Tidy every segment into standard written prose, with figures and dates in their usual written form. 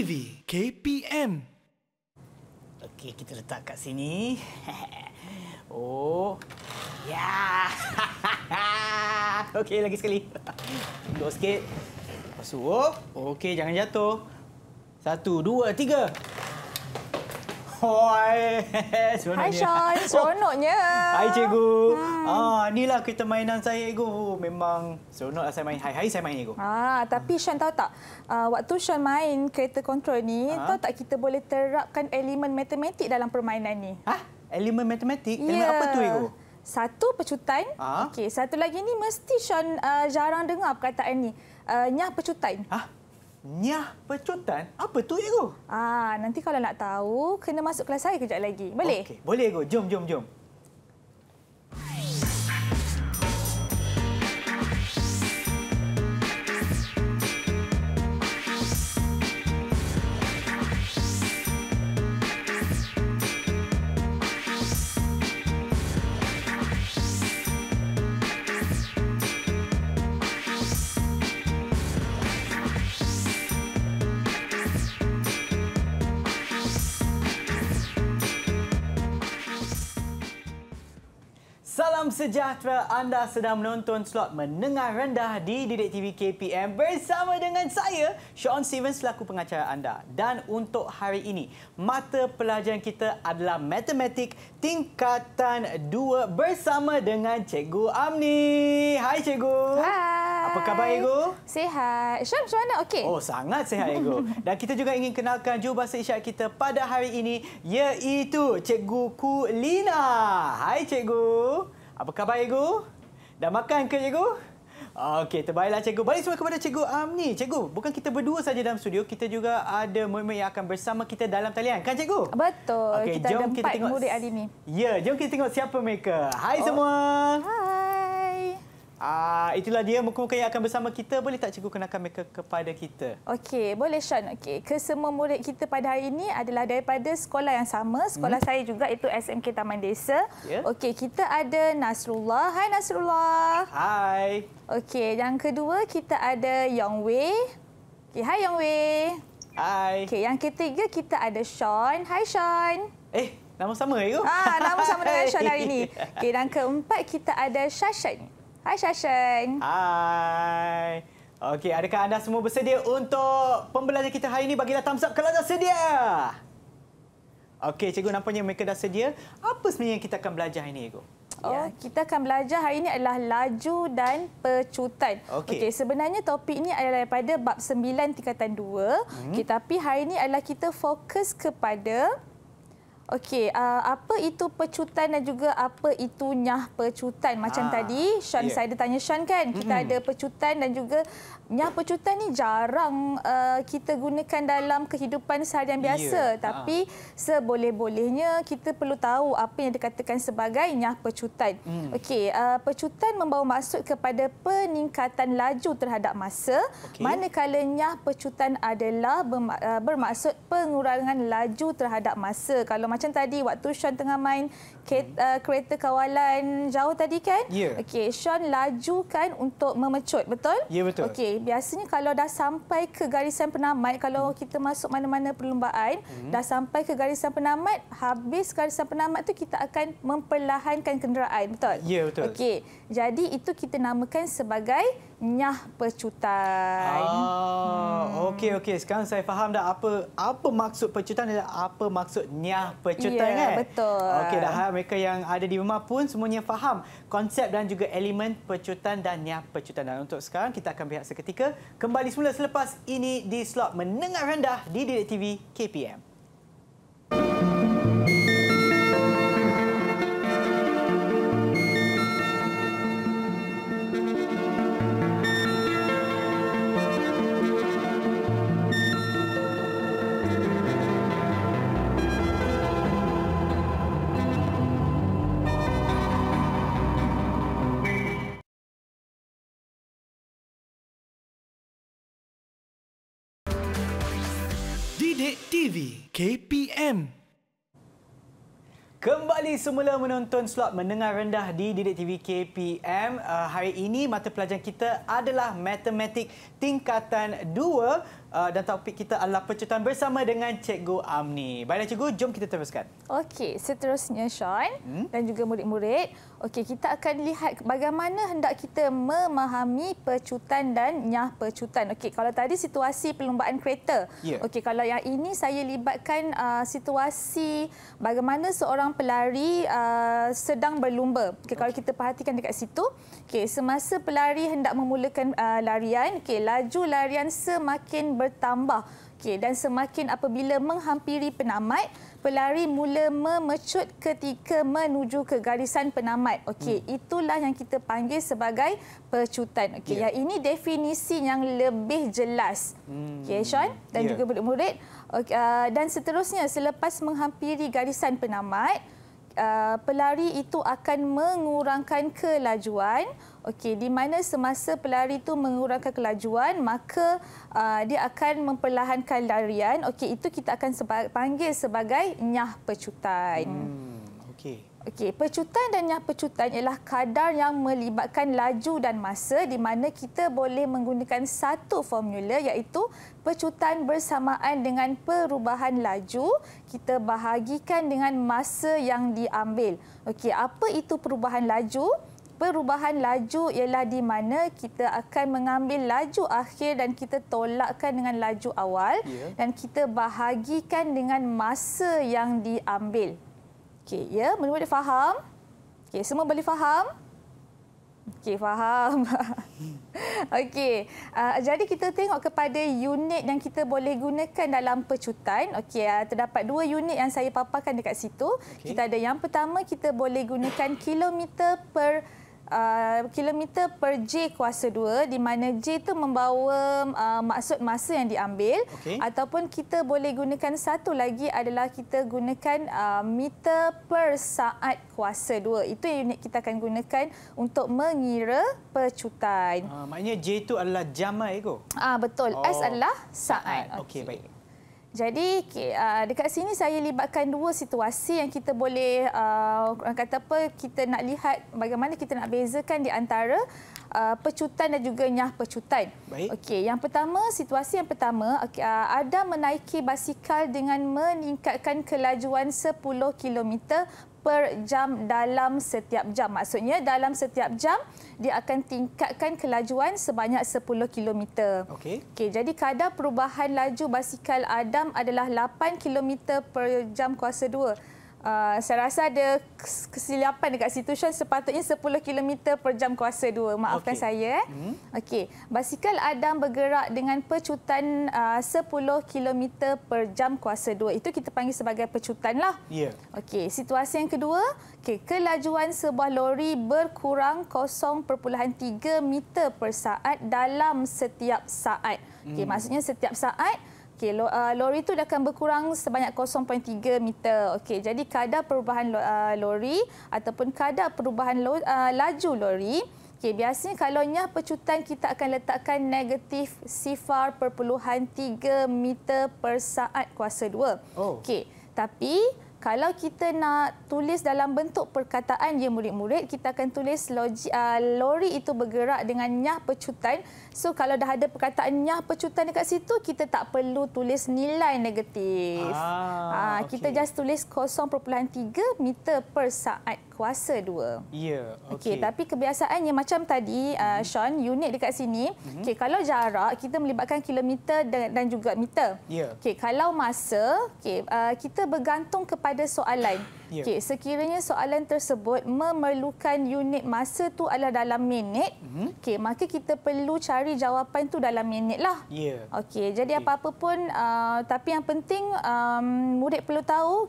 TV KPM. Okey, kita letak kat sini. Oh. Ya. Okey, lagi sekali. Duduk sikit. Lepas tu, okey, jangan jatuh. 1, 2, 3. Hoi. Hai Sean, seronoknya. Hai cikgu. Inilah kita mainan saya cikgu. Memang seronoklah saya main. Hai saya main cikgu. Tapi Sean tahu tak, waktu Sean main kereta kontrol ni, tahu tak kita boleh terapkan elemen matematik dalam permainan ni? Elemen matematik? Elemen apa tu cikgu? Satu pecutan. Okey, satu lagi ni mesti Sean jarang dengar perkataan ni. Nyah pecutan. Nyah pecutan? Apa tu, cikgu? Nanti kalau nak tahu, kena masuk kelas saya kejap lagi. Boleh? Okey, boleh, cikgu. Jom. Salam sejahtera, anda sedang menonton slot menengah rendah di Didik TV KPM bersama dengan saya, Sean Stevens selaku pengacara anda. Dan untuk hari ini, mata pelajaran kita adalah Matematik Tingkatan 2 bersama dengan Cikgu Amni. Hai Cikgu. Hai. Apa khabar Cikgu? Sihat. Sean, macam mana? Okey. Oh, sangat sihat Cikgu. Dan kita juga ingin kenalkan jurubahasa isyarat kita pada hari ini, iaitu Cikgu Kulina. Hai Cikgu. Apa khabar Cikgu? Dah makan ke Cikgu? Okey, terbaiklah Cikgu. Balik semua kepada Cikgu Amni. Cikgu, bukan kita berdua saja dalam studio, kita juga ada murid-murid yang akan bersama kita dalam talian. Kan Cikgu? Betul. Okey, kita jom ada kita 4 tengok. murid hari ini. Ya, jom kita tengok siapa mereka. Hai semua. Hai. Itulah dia muka-muka yang akan bersama kita. Boleh tak Cikgu kenalkan mereka kepada kita? Okey, boleh Sean. Okey, kesemua murid kita pada hari ini adalah daripada sekolah yang sama. Sekolah saya juga, itu SMK Taman Desa. Yeah. Okey, kita ada Nasrullah. Hai Nasrullah. Hai. Okey, yang kedua kita ada Yong Wei. Okey, hai Yong Wei. Hai. Okey, yang ketiga kita ada Sean. Hai Sean. Nama sama Cikgu? Nama sama dengan Sean hari ini. Okey, dan keempat kita ada Shashan. Hai Shashan. Hai. Okey, adakah anda semua bersedia untuk pembelajaran kita hari ini? Bagilah thumbs up kalau dah sedia. Okey, Cikgu nampaknya mereka dah sedia. Apa sebenarnya yang kita akan belajar hari ini, Cikgu? Kita akan belajar hari ini adalah laju dan pecutan. Okey, sebenarnya topik ini adalah daripada bab 9 tingkatan 2. Okey, tapi hari ini adalah kita fokus kepada apa itu pecutan dan juga apa itu nyah pecutan. Macam tadi Sean, saya ada tanya Sean kan, kita ada pecutan dan juga nyah pecutan ni jarang kita gunakan dalam kehidupan seharian biasa. Tapi seboleh-bolehnya kita perlu tahu apa yang dikatakan sebagai nyah pecutan. Okey, pecutan membawa maksud kepada peningkatan laju terhadap masa, manakala nyah pecutan adalah bermaksud pengurangan laju terhadap masa. Kalau macam tadi waktu Sean tengah main kereta kawalan jauh tadi kan? Okey, Sean lajukan untuk memecut, betul? Ya, betul. Okey, biasanya kalau dah sampai ke garisan penamat, kalau kita masuk mana-mana perlumbaan, dah sampai ke garisan penamat, habis garisan penamat tu kita akan memperlahankan kenderaan, betul? Ya, betul. Okey, jadi itu kita namakan sebagai nyah pecutan. Okey. Sekarang saya faham dah apa maksud pecutan dan apa maksud nyah pecutan kan? Betul. Okey, dah harap mereka yang ada di rumah pun semuanya faham konsep dan juga elemen pecutan dan nyah pecutan. Dan untuk sekarang kita akan berehat seketika. Kembali semula selepas ini di slot menengah rendah di Didik TV KPM. Didik TV KPM. Kembali semula menonton slot menengah rendah di Didik TV KPM. Hari ini mata pelajaran kita adalah Matematik Tingkatan 2 dan topik kita adalah pecutan bersama dengan Cikgu Amni. Baiklah Cikgu, jom kita teruskan. Okey, seterusnya Sean dan juga murid-murid. Okey, kita akan lihat bagaimana hendak kita memahami pecutan dan nyah pecutan. Okey, kalau tadi situasi perlumbaan kereta. Okey, kalau yang ini saya libatkan situasi bagaimana seorang pelari sedang berlumba. Okey, kalau kita perhatikan dekat situ, okey, semasa pelari hendak memulakan larian, okey, laju larian semakin bertambah. Okey, dan semakin apabila menghampiri penamat, pelari mula memecut ketika menuju ke garisan penamat. Okey, itulah yang kita panggil sebagai pecutan. Okey, yang ini definisi yang lebih jelas. Okey, Sean dan juga murid-murid. Okay, dan seterusnya selepas menghampiri garisan penamat, pelari itu akan mengurangkan kelajuan. Okey, di mana semasa pelari itu mengurangkan kelajuan, maka dia akan memperlahankan larian. Okey, itu kita akan panggil sebagai nyah pecutan. Okey, pecutan dan nyah pecutan ialah kadar yang melibatkan laju dan masa, di mana kita boleh menggunakan satu formula, iaitu pecutan bersamaan dengan perubahan laju kita bahagikan dengan masa yang diambil. Okey, apa itu perubahan laju? Perubahan laju ialah di mana kita akan mengambil laju akhir dan kita tolakkan dengan laju awal dan kita bahagikan dengan masa yang diambil. Okey, ya, murid-murid faham? Okey, semua boleh faham? Okey, faham. Okey, jadi kita tengok kepada unit yang kita boleh gunakan dalam pecutan. Okey, terdapat dua unit yang saya paparkan dekat situ. Kita ada yang pertama, kita boleh gunakan kilometer per J kuasa 2, di mana J itu membawa maksud masa yang diambil. Ataupun kita boleh gunakan satu lagi adalah kita gunakan meter per saat kuasa 2. Itu unit kita akan gunakan untuk mengira pecutan. Maknanya J itu adalah jam lah, Ego? Betul. S adalah saat. Okey, baik. Jadi dekat sini saya libatkan dua situasi yang kita boleh orang kata apa, kita nak lihat bagaimana kita nak bezakan di antara pecutan dan juga nyah pecutan. Okey, yang pertama, situasi yang pertama, ada menaiki basikal dengan meningkatkan kelajuan 10 km per jam dalam setiap jam. Maksudnya dalam setiap jam dia akan tingkatkan kelajuan sebanyak 10 km. Okey, jadi kadar perubahan laju basikal Adam adalah 8 km per jam kuasa 2. Saya rasa ada kesilapan dekat situ, Sean. Sepatutnya 10 km per jam kuasa 2. Maafkan saya. Okey, basikal Adam bergerak dengan pecutan 10 km per jam kuasa 2. Itu kita panggil sebagai pecutan lah. Okey, situasi yang kedua, kelajuan sebuah lori berkurang 0.3 meter per saat dalam setiap saat. Okey, maksudnya setiap saat lori itu akan berkurang sebanyak 0.3 meter. Okey, jadi kadar perubahan lori ataupun kadar perubahan laju lori, biasanya kalau nyah pecutan kita akan letakkan negatif 0.3 meter per saat kuasa 2. Okey, tapi kalau kita nak tulis dalam bentuk perkataan, ya murid-murid, kita akan tulis lori itu bergerak dengan nyah pecutan. So, kalau dah ada perkataan nyah pecutan dekat situ, kita tak perlu tulis nilai negatif. Kita just tulis 0.3 meter per saat kuasa 2. Okey, tapi kebiasaannya macam tadi, Sean, unit dekat sini, kalau jarak, kita melibatkan kilometer dan juga meter. Okey, kalau masa, kita bergantung kepada soalan. Sekiranya soalan tersebut memerlukan unit masa tu adalah dalam minit, maka kita perlu cari jawapan tu dalam minit lah. Okey, jadi apa-apa pun, tapi yang penting murid perlu tahu,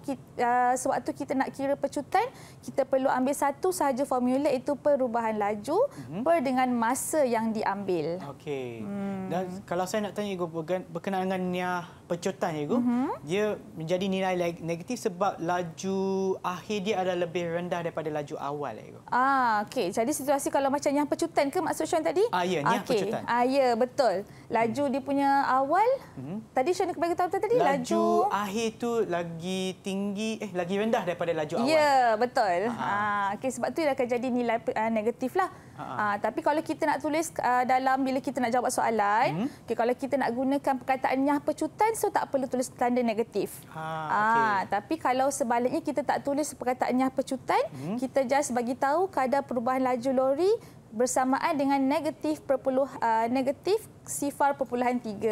sewaktu kita nak kira pecutan, kita perlu ambil satu sahaja formula, iaitu perubahan laju per dengan masa yang diambil. Okey. Dan kalau saya nak tanya, Igu, berkenaan dengan nyah pecutan, Igu, dia menjadi nilai negatif sebab laju akhir dia adalah lebih rendah daripada laju awal, Igu. Okey. Jadi situasi kalau macam nyah pecutan ke maksud Sean tadi? Ya, nyah pecutan. Ya, betul. Laju dia punya awal, tadi Sean nak bagi tahu tadi, laju akhir tu lagi tinggi, lagi rendah daripada laju awal. Ya, betul. Okey, sebab tu dia akan jadi nilai negatif lah. Tapi kalau kita nak tulis dalam bila kita nak jawab soalan, kalau kita nak gunakan perkataan nyah pecutan, so tak perlu tulis tanda negatif. Tapi kalau sebaliknya kita tak tulis perkataan nyah pecutan, kita just bagi tahu kadar perubahan laju lori bersamaan dengan negatif 0.3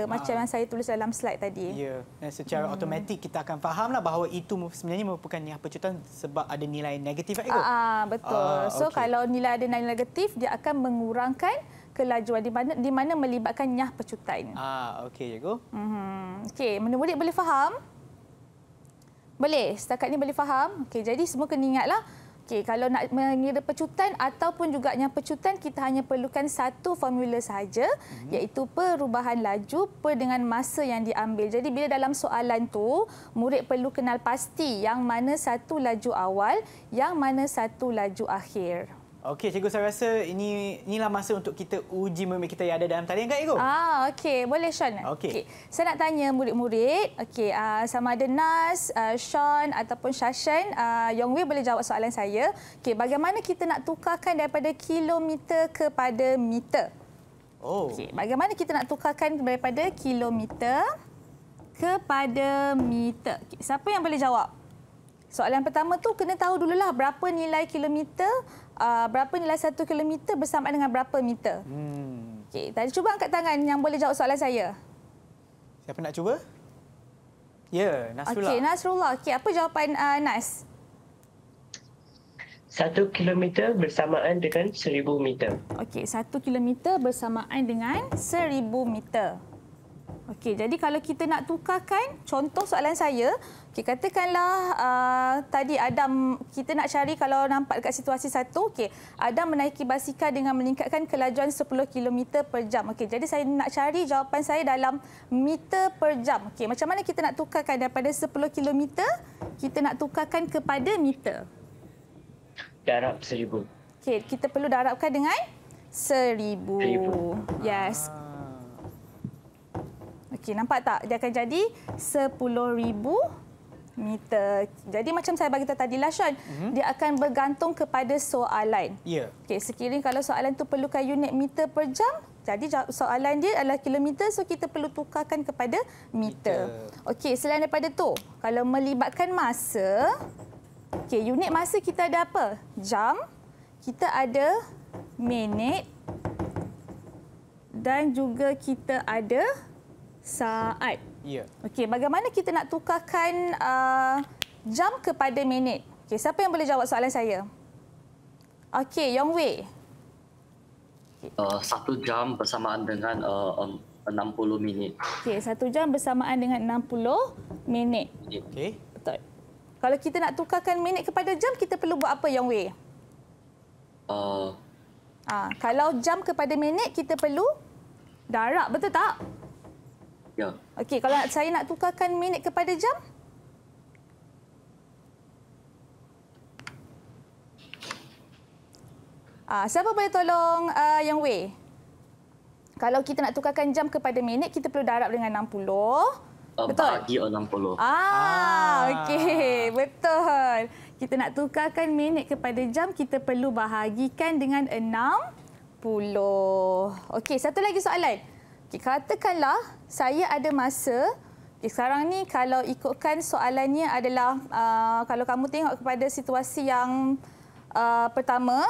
macam yang saya tulis dalam slide tadi. Ya, dan secara automatik kita akan fahamlah bahawa itu sebenarnya merupakan nyah pecutan sebab ada nilai negatif. Betul. So kalau nilai ada nilai negatif, dia akan mengurangkan kelajuan di mana melibatkan nyah pecutan. Okey, cikgu. Okey, murid-murid boleh faham? Boleh? Setakat ni boleh faham? Okey, jadi semua kena ingatlah. Okey, kalau nak mengira pecutan ataupun juga nyah pecutan, kita hanya perlukan satu formula sahaja, iaitu perubahan laju per dengan masa yang diambil. Jadi bila dalam soalan tu, murid perlu kenal pasti yang mana satu laju awal, yang mana satu laju akhir. Okey, cikgu, saya rasa inilah masa untuk kita uji murid kita yang ada dalam talian, kan, cikgu? Okey, boleh, Sean. Okey. Saya nak tanya murid-murid, okey, sama ada Nas, Sean ataupun Shashan, Yong Wei boleh jawab soalan saya. Okey, bagaimana kita nak tukarkan daripada kilometer kepada meter? Okey, bagaimana kita nak tukarkan daripada kilometer kepada meter? Okey, siapa yang boleh jawab? Soalan pertama tu kena tahu dululah berapa nilai kilometer, berapa nilai 1 kilometer bersamaan dengan berapa meter. Okey, tadi cuba angkat tangan yang boleh jawab soalan saya. Siapa nak cuba? Ya, Nasrullah. Okey, Nasrullah. Okey, apa jawapan Nas? 1 kilometer bersamaan dengan 1000 meter. Okey, 1 kilometer bersamaan dengan 1000 meter. Okey, jadi kalau kita nak tukarkan, contoh soalan saya, okey, katakanlah tadi Adam, kita nak cari kalau nampak dekat situasi 1, okey, Adam menaiki basikal dengan meningkatkan kelajuan 10 km per jam. Okey, jadi saya nak cari jawapan saya dalam meter per jam. Okey, macam mana kita nak tukarkan daripada 10 km, kita nak tukarkan kepada meter? Darab 1000. Okey, kita perlu darabkan dengan 1000. Yes. Okey, nampak tak? Dia akan jadi 10,000 meter. Jadi macam saya bagi tahu tadi lah, Sean, dia akan bergantung kepada soalan. Ya. Okey, sekiranya kalau soalan tu perlukan unit meter per jam, jadi soalan dia adalah kilometer, so kita perlu tukarkan kepada meter. Okey, selain daripada tu, kalau melibatkan masa, okey, unit masa kita ada apa? Jam, kita ada minit dan juga kita ada saat. Ya. Okey, bagaimana kita nak tukarkan jam kepada minit? Okey, siapa yang boleh jawab soalan saya? Okey, Yong Wei. 1 jam bersamaan dengan 60 minit. Okey, 1 jam bersamaan dengan 60 minit. Okey. Betul. Kalau kita nak tukarkan minit kepada jam, kita perlu buat apa, Yong Wei? Kalau jam kepada minit, kita perlu darab, betul tak? Ya. Okey, kalau saya nak tukarkan minit kepada jam? Siapa boleh tolong Yang Wei? Kalau kita nak tukarkan jam kepada minit, kita perlu darab dengan 60. Betul? Bagi 60. Okey, betul. Kita nak tukarkan minit kepada jam, kita perlu bahagikan dengan 60. Okey, satu lagi soalan. Okay, katakanlah saya ada masa, sekarang ni kalau ikutkan soalannya adalah, kalau kamu tengok kepada situasi yang pertama,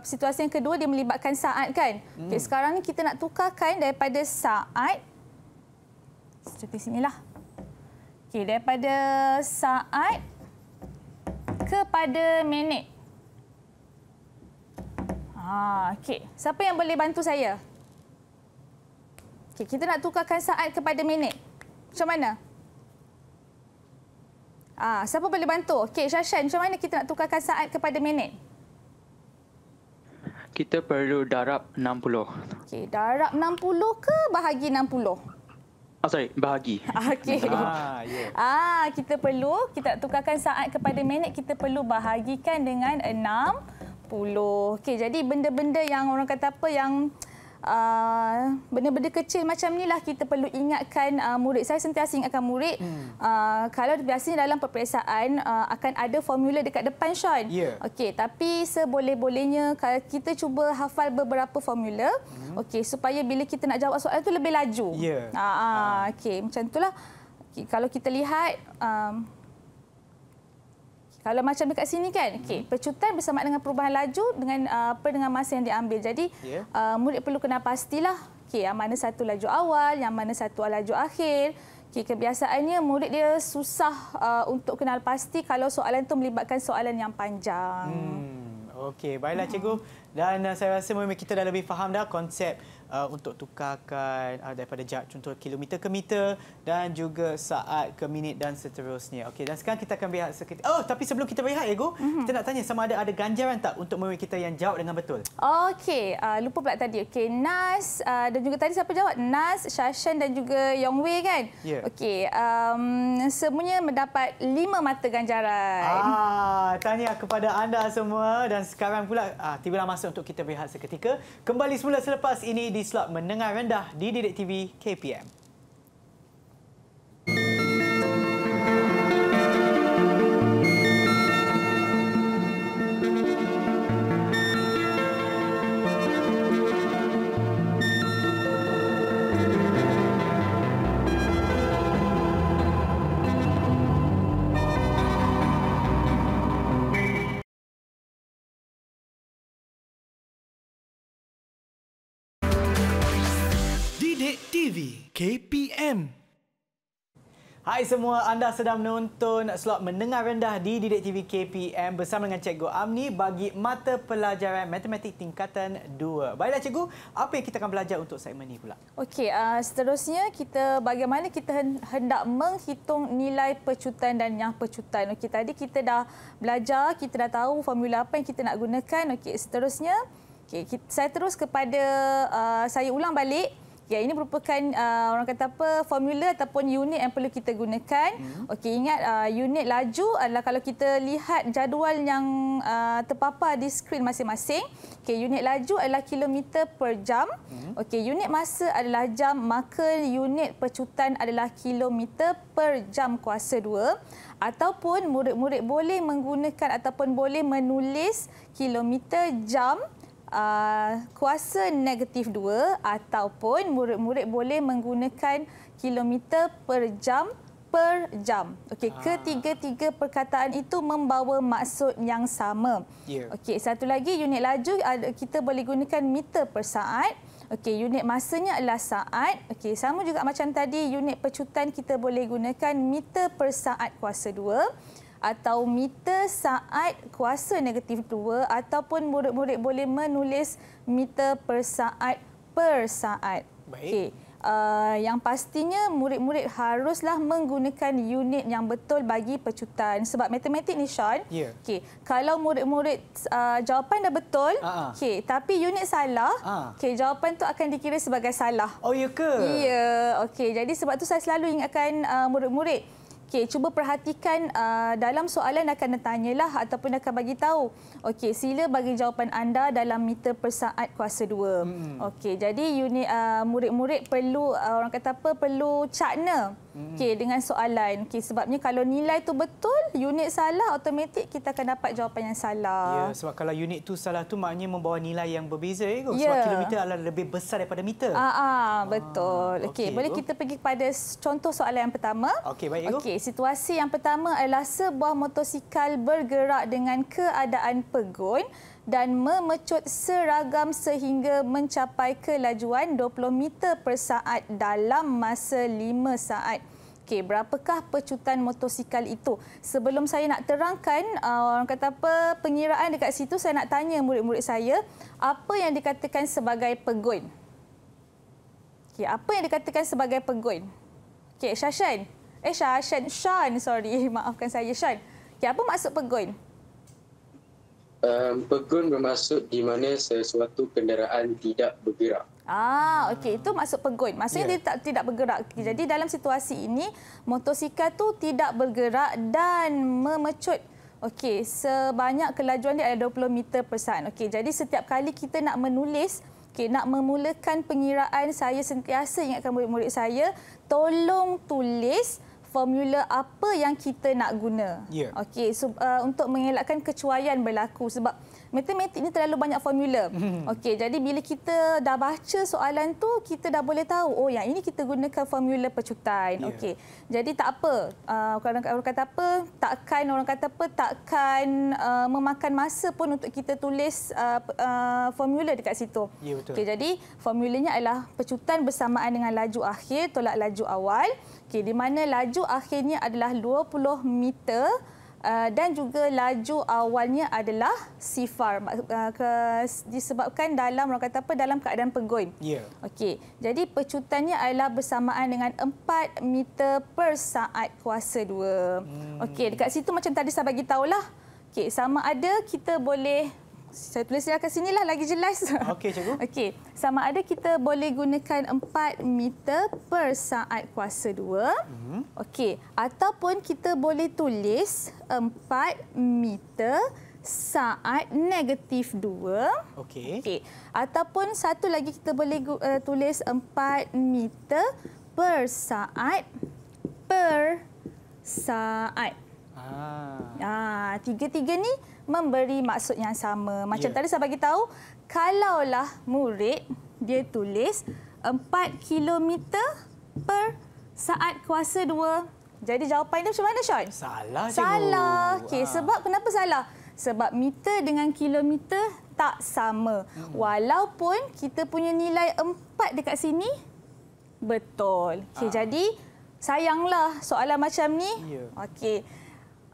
situasi yang kedua dia melibatkan saat, kan? Okay, sekarang ni kita nak tukarkan daripada saat, seperti sinilah. Okay, daripada saat kepada minit. Okay, siapa yang boleh bantu saya? Okay, kita nak tukarkan saat kepada minit. Macam mana? Siapa boleh bantu? Okey, Shashan, macam mana kita nak tukarkan saat kepada minit? Kita perlu darab 60. Okey, darab 60 ke bahagi 60? Bahagi. Okey. Kita nak tukarkan saat kepada minit, kita perlu bahagikan dengan 60. Okey, jadi benda-benda yang orang kata apa, yang benda-benda kecil macam ni lah kita perlu ingatkan murid. Saya sentiasa ingatkan murid, kalau biasanya dalam peperiksaan akan ada formula dekat depan, Sean. Okey, tapi seboleh-bolehnya kita cuba hafal beberapa formula, okey, supaya bila kita nak jawab soalan tu lebih laju. Okey, macam itulah. Okay, kalau kita lihat kalau macam dekat sini kan, pecutan bersama dengan perubahan laju dengan masa yang diambil. Jadi murid perlu kenal pastilah yang mana satu laju awal, yang mana satu laju akhir. Kebiasaannya murid dia susah untuk kenal pasti kalau soalan itu melibatkan soalan yang panjang. Okey, baiklah cikgu. Dan saya rasa memang kita dah lebih faham dah konsep untuk tukarkan daripada jarak contoh kilometer ke meter dan juga saat ke minit dan seterusnya. Okey, dan sekarang kita akan berehat seketika. Oh, tapi sebelum kita berehat, Ego, kita nak tanya sama ada ganjaran tak untuk murid kita yang jawab dengan betul? Okey, lupa pula tadi. Okey, Nas dan juga tadi siapa jawab? Nas, Shashan dan juga Yongwei kan? Okey, semuanya mendapat 5 mata ganjaran. Tahniah kepada anda semua dan sekarang pula tibalah masa untuk kita berehat seketika. Kembali semula selepas ini di slot mendengar rendah di Didik TV KPM. Didik TV KPM. Hai semua, anda sedang menonton slot mendengar rendah di Didik TV KPM bersama dengan Cikgu Amni bagi mata pelajaran Matematik tingkatan 2. Baiklah Cikgu, apa yang kita akan belajar untuk segmen ini pula? Okey, seterusnya bagaimana kita hendak menghitung nilai pecutan dan yang pecutan. Okey, tadi kita dah belajar, kita dah tahu formula apa yang kita nak gunakan. Okey, seterusnya saya terus kepada saya ulang balik. Ya, ini merupakan orang kata apa, formula ataupun unit yang perlu kita gunakan. Okey, ingat unit laju adalah kalau kita lihat jadual yang terpapar di skrin masing-masing. Okey, unit laju adalah kilometer per jam. Okey, unit masa adalah jam, maka unit pecutan adalah kilometer per jam kuasa 2. Ataupun murid-murid boleh menggunakan ataupun boleh menulis kilometer jam kuasa negatif 2 ataupun murid-murid boleh menggunakan kilometer per jam. Okey, ketiga-tiga perkataan itu membawa maksud yang sama. Okey, satu lagi unit laju kita boleh gunakan meter per saat. Okey, unit masanya adalah saat. Okey, sama juga macam tadi unit pecutan kita boleh gunakan meter per saat kuasa 2. Atau meter saat kuasa negatif 2 ataupun murid-murid boleh menulis meter per saat. Baik. Okey. Yang pastinya murid-murid haruslah menggunakan unit yang betul bagi pecutan. Sebab matematik ni, Sean, okey, kalau murid-murid jawapan dah betul, okey, tapi unit salah, okey, jawapan tu akan dikira sebagai salah. Oh, ya ke? Ya. Okey, jadi sebab tu saya selalu ingatkan murid-murid. Okey, cuba perhatikan dalam soalan akan ditanyalah ataupun akan bagi tahu. Okey, sila bagi jawapan anda dalam meter per saat kuasa 2. Okey, jadi unit murid-murid perlu orang kata apa, perlu cakna dengan soalan. Okey, sebabnya kalau nilai tu betul, unit salah, automatik kita akan dapat jawapan yang salah. Ya, sebab kalau unit tu salah tu maknanya membawa nilai yang berbeza. Sebab kilometer adalah lebih besar daripada meter. Betul. Okey, boleh kita pergi kepada contoh soalan yang pertama. Okey, baik, Ego. Okey, situasi yang pertama adalah sebuah motosikal bergerak dengan keadaan pegun dan memecut seragam sehingga mencapai kelajuan 20 meter per saat dalam masa 5 saat. Okey, berapakah pecutan motosikal itu? Sebelum saya nak terangkan orang kata apa, pengiraan dekat situ, saya nak tanya murid-murid saya, apa yang dikatakan sebagai pegun? Okey, apa yang dikatakan sebagai pegun? Okey, Shashan. Sean, sorry. Maafkan saya, Sean. Okay, apa maksud pegun? Pegun bermaksud di mana sesuatu kenderaan tidak bergerak. Okey, itu maksud pegun. Maksudnya dia tidak bergerak. Jadi dalam situasi ini, motosikal tu tidak bergerak dan memecut. Okey, sebanyak kelajuan dia adalah 20 meter per saat. Okey, jadi setiap kali kita nak menulis Okey, nak memulakan pengiraan, saya sentiasa ingatkan murid-murid saya, tolong tulis formula apa yang kita nak guna. Ya. Okey, untuk mengelakkan kecuaian berlaku sebab matematik ni terlalu banyak formula. Okey, jadi bila kita dah baca soalan tu, kita dah boleh tahu, oh yang ini kita gunakan formula pecutan. Yeah. Okey. Jadi tak apa, orang kata apa, takkan memakan masa pun untuk kita tulis formula dekat situ. Ya, betul. Okey, jadi formulanya adalah pecutan bersamaan dengan laju akhir tolak laju awal. Okey, di mana laju akhirnya adalah 20 meter. Dan juga laju awalnya adalah sifar, disebabkan dalam dalam keadaan pegoin. Ya. Okey, jadi pecutannya adalah bersamaan dengan 4 meter per saat kuasa 2. Okey, dekat situ macam tadi saya bagi tahulah. Okey, sama ada kita boleh, saya tulis kat sinilah lagi jelas. Okey, cikgu. Okey, sama ada kita boleh gunakan 4 meter per saat kuasa 2. Okey, ataupun kita boleh tulis 4 meter saat negatif 2. Okey. Okey, ataupun satu lagi kita boleh tulis 4 meter per saat tiga-tiga ni memberi maksud yang sama. Macam tadi saya bagi tahu, kalaulah murid dia tulis 4 kilometer per saat kuasa 2. Jadi jawapan dia macam mana, Sean? Salah, cikgu. Salah. Okey, sebab kenapa salah? Sebab meter dengan kilometer tak sama. Walaupun kita punya nilai 4 dekat sini betul. Okey, jadi sayanglah soalan macam ni. Okey.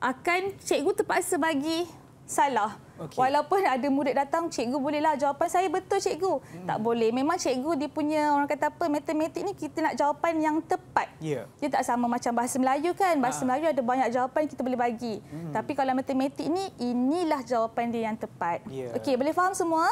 Akan cikgu terpaksa bagi salah. Okey. Walaupun ada murid datang, cikgu bolehlah jawapan saya betul, cikgu. Tak boleh. Memang cikgu dia punya matematik ni kita nak jawapan yang tepat. Ya. Dia tak sama macam bahasa Melayu kan. Bahasa Melayu ada banyak jawapan kita boleh bagi. Tapi kalau matematik ni, inilah jawapan dia yang tepat. Ya. Okey, boleh faham semua?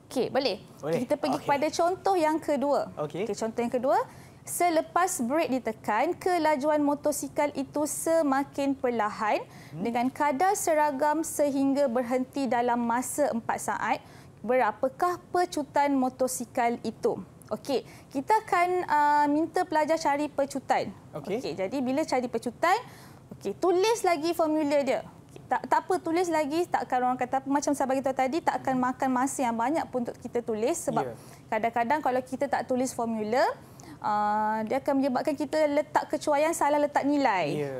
Okey, boleh. Boleh. Kita pergi kepada contoh yang kedua. Okey. Contoh yang kedua. Selepas brek ditekan, kelajuan motosikal itu semakin perlahan dengan kadar seragam sehingga berhenti dalam masa 4 saat. Berapakah pecutan motosikal itu? Okey, kita akan minta pelajar cari pecutan. Okey, jadi bila cari pecutan, okey, tulis lagi formula dia. Tak apa, tulis lagi. Takkan orang kata apa, macam saya bagi tahu tadi, tak akan makan masa yang banyak pun untuk kita tulis sebab kadang-kadang kalau kita tak tulis formula, dia akan menyebabkan kita letak kecuaian, salah letak nilai.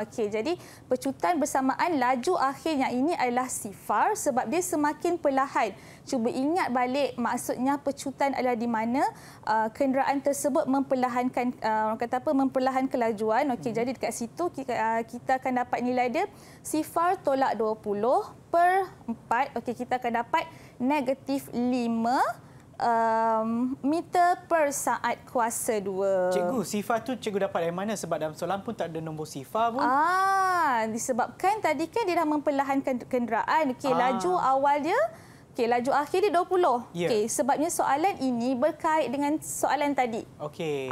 Okey, jadi pecutan bersamaan laju akhir yang ini adalah sifar sebab dia semakin perlahan. Cuba ingat balik maksudnya pecutan adalah di mana kenderaan tersebut memperlahankan memperlahan kelajuan. Okey, jadi dekat situ kita akan dapat nilai dia sifar tolak 20 per 4. Okey, kita akan dapat negatif 5 meter per saat kuasa 2. Cikgu, sifar tu cikgu dapat dari mana? Sebab dalam soalan pun tak ada nombor sifar pun. Disebabkan tadi kan dia dah memperlahankan kenderaan. Okey, laju awal dia, okey, laju akhir dia 20. Okey, sebabnya soalan ini berkait dengan soalan tadi. Okey.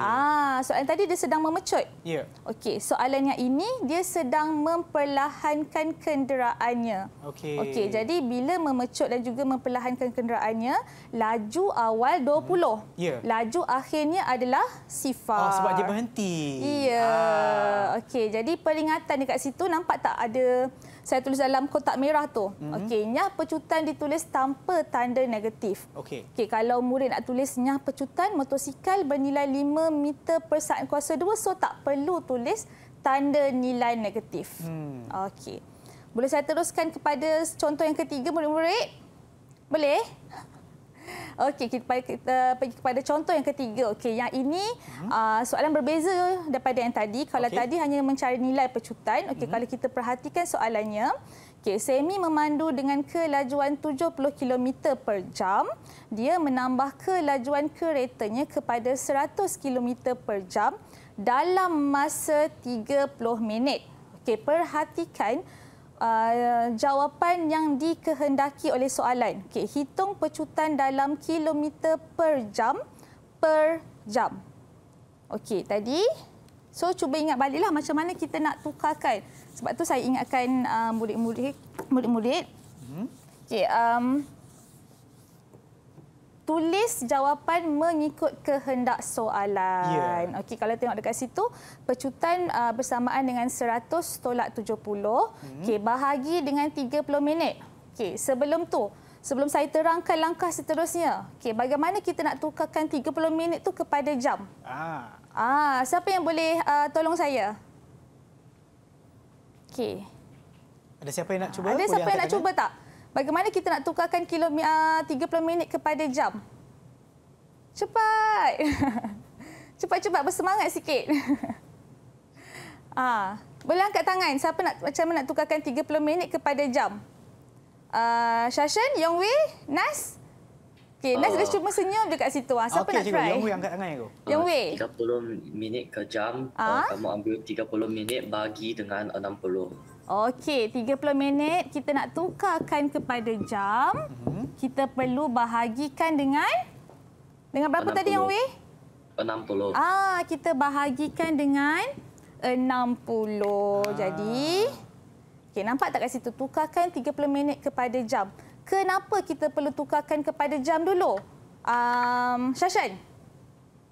Soalan tadi dia sedang memecut. Ya. Okey, soalan yang ini dia sedang memperlahankan kenderaannya. Okey. Okey, jadi bila memecut dan juga memperlahankan kenderaannya, laju awal 20. Ya. Laju akhirnya adalah sifar. Sebab dia berhenti. Ya. Okey, jadi peringatan dekat situ nampak tak ada saya tulis dalam kotak merah tu. Okey, nyah pecutan ditulis tanpa tanda negatif. Okey. Okey, kalau murid nak tulis nyah pecutan motosikal bernilai 5 meter per saat kuasa 2, so tak perlu tulis tanda nilai negatif. Okey. Boleh saya teruskan kepada contoh yang ketiga, murid-murid? Boleh? Okey, kita pergi kepada contoh yang ketiga. Okey, yang ini soalan berbeza daripada yang tadi. Kalau tadi hanya mencari nilai pecutan, okey, kalau kita perhatikan soalannya, okey, Semi memandu dengan kelajuan 70 km per jam. Dia menambah kelajuan keretanya kepada 100 km per jam dalam masa 30 minit. Okey, perhatikan jawapan yang dikehendaki oleh soalan. Okey, hitung pecutan dalam kilometer per jam Okey, tadi. So, cuba ingat baliklah macam mana kita nak tukarkan. Sebab tu saya ingatkan murid-murid. Okey, tulis jawapan mengikut kehendak soalan. Okey, kalau tengok dekat situ, pecutan bersamaan dengan 100 tolak 70. Okey, bahagi dengan 30 minit. Okey, sebelum saya terangkan langkah seterusnya. Okey, bagaimana kita nak tukarkan 30 minit tu kepada jam? Siapa yang boleh tolong saya? Okey. Ada siapa yang nak cuba? Ada siapa yang nak cuba tak? Bagaimana kita nak tukarkan 30 minit kepada jam? Cepat. Cepat-cepat, bersemangat sikit. Boleh angkat tangan. Siapa macam mana nak tukarkan 30 minit kepada jam? Shashan, Yongwei, Nas? Okey, Nas dah cuma senyum dekat situ. Siapa nak try? Yongwei angkat tangan aku. Yongwei. 30 minit ke jam. Kamu ambil 30 minit bagi dengan 60. Okey, 30 minit kita nak tukarkan kepada jam. Kita perlu bahagikan dengan berapa 60. Tadi yang Wei? 60. Kita bahagikan dengan 60. Jadi, okey, nampak tak kat situ? Tukarkan 30 minit kepada jam. Kenapa kita perlu tukarkan kepada jam dulu? Shashan.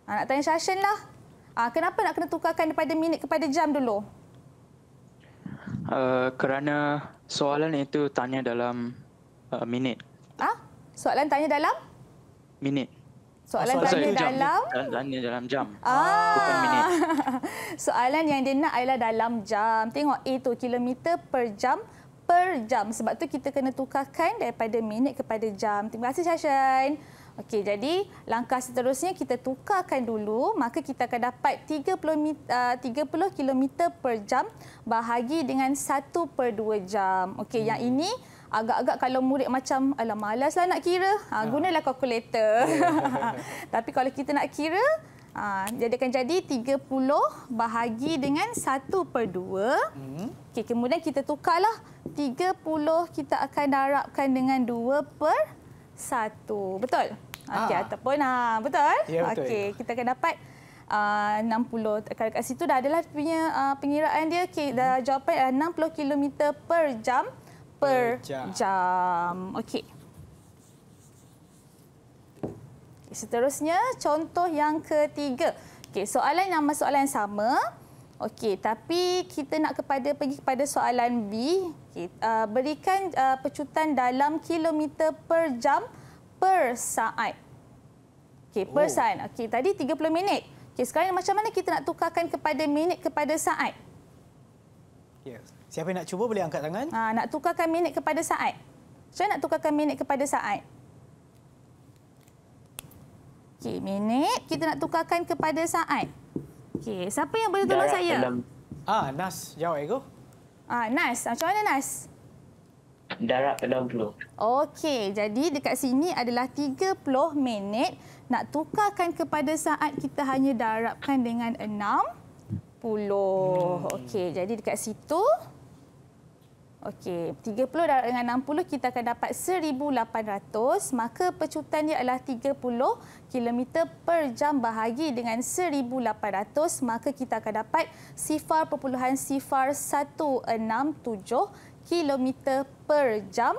Nak tanya Shashan lah. Kenapa nak kena tukarkan daripada minit kepada jam dulu? Kerana soalan itu tanya dalam minit. Soalan tanya dalam? Minit. Soalan tanya dalam? Tanya dalam jam. Bukan minit. Soalan yang dia nak adalah dalam jam. Tengok A tu, kilometer per jam. Sebab tu kita kena tukarkan daripada minit kepada jam. Terima kasih, Shashan. Okey, jadi langkah seterusnya kita tukarkan dulu, maka kita akan dapat 30 km per jam bahagi dengan 1/2 jam. Okey, yang ini agak-agak kalau murid macam alah malaslah nak kira, gunalah kalkulator. Tapi kalau kita nak kira, jadi akan jadi 30 bahagi dengan 1/2. Okey, kemudian kita tukarlah 30 kita akan darabkan dengan 2/1. Betul? Okey, ataupun betul? Ya, betul. Okey, kita akan dapat 60. Kat situ dah adalah punya pengiraan dia. Okey, dah jawapan 60 km per jam Okey. Seterusnya, contoh yang ketiga. Okey, soalan soalan sama. Okey, tapi kita nak pergi kepada soalan B. Okay, berikan pecutan dalam kilometer per jam per saat. Okey, per saat. Okey, tadi 30 minit. Okey, sekarang macam mana kita nak tukarkan kepada minit kepada saat? Yes. Siapa yang nak cuba boleh angkat tangan? Nak tukarkan minit kepada saat. Macam mana nak tukarkan minit kepada saat? Okey, minit kita nak tukarkan kepada saat. Okey, siapa yang boleh tolong saya? Nas, jawab Ego. Nas, macam mana Nas? Darab 60. Okey, jadi dekat sini adalah 30 minit. Nak tukarkan kepada saat kita hanya darabkan dengan 60. Okey, jadi dekat situ. Okey, 30 darab dengan 60 kita akan dapat 1800. Maka pecutan dia adalah 30 km per jam bahagi dengan 1800. Maka kita akan dapat 0.0167 km per jam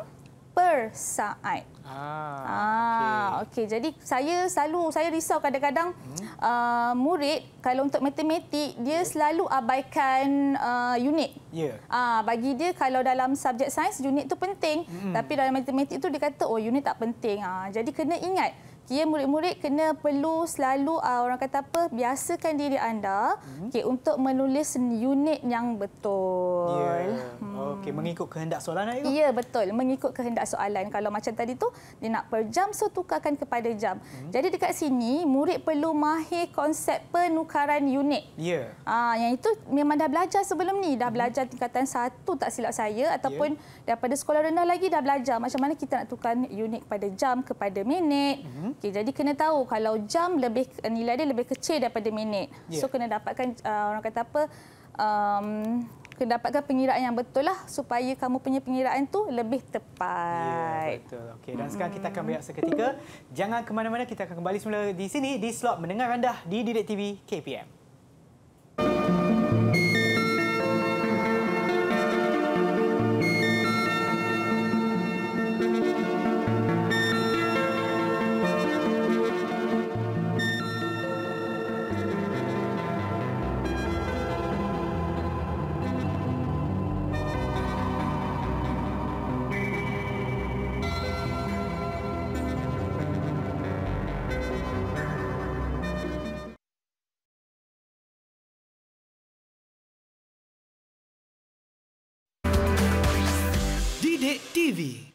per saat. Okey. Jadi saya risau kadang-kadang murid kalau untuk matematik dia selalu abaikan unit. Bagi dia kalau dalam subjek sains unit tu penting, tapi dalam matematik tu dia kata unit tak penting. Jadi kena ingat, murid-murid perlu selalu orang kata apa, biasakan diri anda untuk menulis unit yang betul. Okey, mengikut kehendak soalan Ayu. Ya, betul, mengikut kehendak soalan. Kalau macam tadi tu dia nak per jam, so tukarkan kepada jam. Jadi dekat sini murid perlu mahir konsep penukaran unit. Yang itu memang dah belajar sebelum ni, dah belajar tingkatan 1 tak silap saya, ataupun daripada sekolah rendah lagi dah belajar macam mana kita nak tukar unit kepada jam kepada minit. Okey, jadi kena tahu kalau jam nilai dia lebih kecil daripada minit. So kena dapatkan orang kata apa, kena dapatkan pengiraan yang betul lah supaya kamu punya pengiraan tu lebih tepat. Betul. Okey, dan sekarang kita akan berehat seketika. Jangan ke mana-mana, kita akan kembali semula di sini di slot mendengar rendah di Didik TV KPM.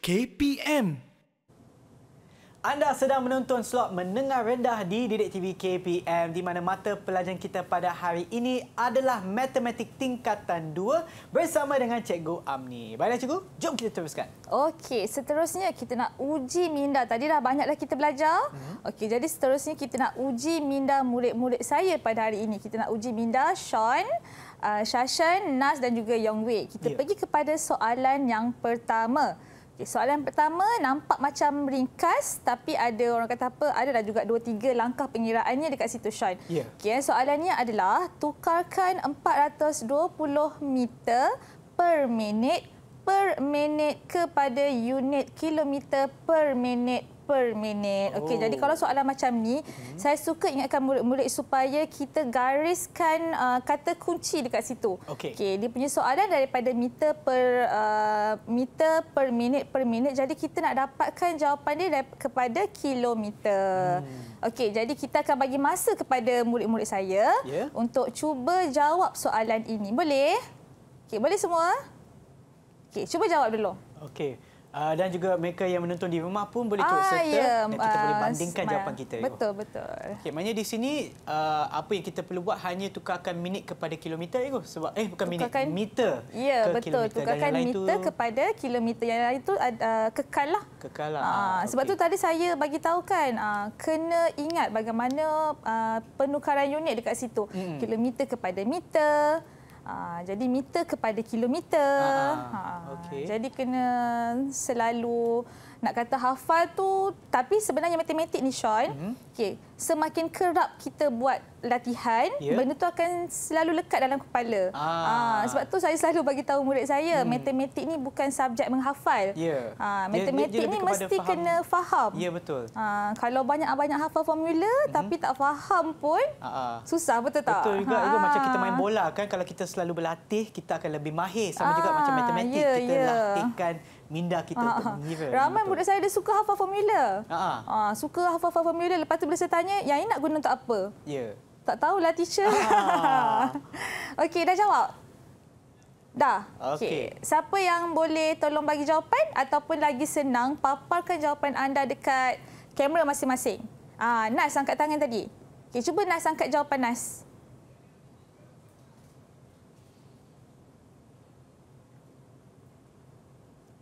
KPM. Anda sedang menonton slot menengah rendah di Didik TV KPM di mana mata pelajaran kita pada hari ini adalah Matematik Tingkatan 2 bersama dengan Cikgu Amni. Baiklah Cikgu, jom kita teruskan. Okey, seterusnya kita nak uji minda. Tadi dah banyaklah kita belajar. Okey, jadi seterusnya kita nak uji minda murid-murid saya pada hari ini. Kita nak uji minda Sean, Shashan, Nas dan juga Yongwei. Kita pergi kepada soalan yang pertama. Okay, soalan pertama nampak macam ringkas tapi ada orang kata apa, ada dah juga 2-3 langkah pengiraannya dekat situ Sean. Okay, soalannya adalah tukarkan 420 meter per minit kepada unit kilometer per minit. Okey, jadi kalau soalan macam ni, saya suka ingatkan murid-murid supaya kita gariskan kata kunci dekat situ. Okey, dia punya soalan daripada meter per minit. Jadi kita nak dapatkan jawapan dia kepada kilometer. Okey, jadi kita akan bagi masa kepada murid-murid saya untuk cuba jawab soalan ini. Boleh? Okey, boleh semua? Okey, cuba jawab dulu. Okey. Dan juga mereka yang menonton di rumah pun boleh turut serta dan kita boleh bandingkan jawapan kita. Betul. Okey, maknanya di sini apa yang kita perlu buat hanya tukarkan minit kepada kilometer sebab bukan tukarkan, minit, meter. Ya, betul. Kilometer. Tukarkan meter kepada kilometer. Yang lain itu kekal lah. Sebab tu tadi saya bagi tahu kan, kena ingat bagaimana penukaran unit dekat situ. Kilometer kepada meter. Jadi meter kepada kilometer. Jadi kena selalu nak kata hafal tu, tapi sebenarnya matematik ni Sean, semakin kerap kita buat latihan, benda tu akan selalu lekat dalam kepala. Sebab tu saya selalu bagi tahu murid saya, matematik ni bukan subjek menghafal. Matematik ni mesti kena faham. Ya, betul. Kalau banyak-banyak hafal formula tapi tak faham pun susah, betul tak? Betul juga. Macam kita main bola kan, kalau kita selalu berlatih, kita akan lebih mahir. Sama juga macam matematik, kita latihkan minda kita untuk mengira. Ramai murid saya dia suka hafal formula. Suka hafal formula. Lepas tu bila saya tanya, yang ini nak guna untuk apa? Tak tahulah teacher. Okey, dah jawab? Dah? Okey. Siapa yang boleh tolong bagi jawapan ataupun lagi senang, paparkan jawapan anda dekat kamera masing-masing. Nas angkat tangan tadi. Okey, cuba Nas angkat jawapan Nas.